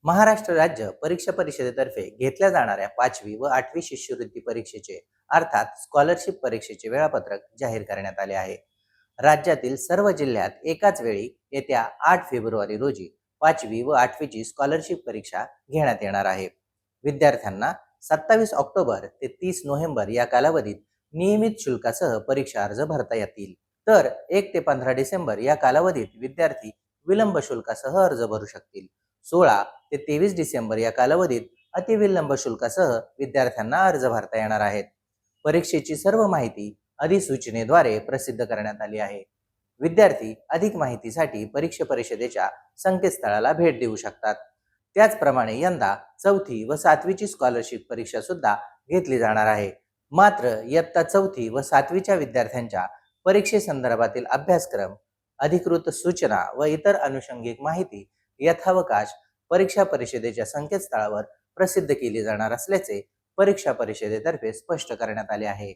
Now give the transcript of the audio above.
महाराष्ट्र राज्य परीक्षा परिषदेतर्फे घेतल्या जाणाऱ्या 5वी व 8वी शिष्यवृत्ती परीक्षेचे अर्थात स्कॉलरशिप परीक्षेचे वेळापत्रक जाहीर करण्यात आले आहे. राज्यातील सर्व जिल्ह्यात एकाच वेळी येत्या 8 फेब्रुवारी रोजी 5वी व 8वीची स्कॉलरशिप परीक्षा घेण्यात येणार आहे. विद्यार्थ्यांना 27 ऑक्टोबर ते 30 नोव्हेंबर या कालावधीत नियमित शुल्कासह परीक्षा अर्ज भरता येतील. तर 1 ते 15 डिसेंबर या कालावधीत विद्यार्थी विलंब शुल्कासह अर्ज भरू शकतील. 16 ते 23 डिसेंबर या कालावधीत अतिविलंब शुल्कासह विद्यार्थ्यांना अर्ज भरता येणार आहेत. परीक्षेची सर्व माहिती अधिसूचनेद्वारे प्रसिद्ध करण्यात आली आहे. विद्यार्थी अधिक माहितीसाठी परीक्षा परिषदेच्या संकेतस्थळाला भेट देऊ शकतात. त्याचप्रमाणे यंदा 4थी व 7वीची स्कॉलरशिप परीक्षा सुद्धा घेतली जाणार आहे. मात्र इयत्ता 4थी व 7वीच्या विद्यार्थ्यांच्या परीक्षेसंदर्भातील अभ्यासक्रम, अधिकृत सूचना व इतर अनुषंगिक माहिती यथावकाश परीक्षा परिषदेच्या संकेतस्थळावर प्रसिद्ध केली जाणार असल्याचे परीक्षा परिषदेतर्फे स्पष्ट करण्यात आले आहे.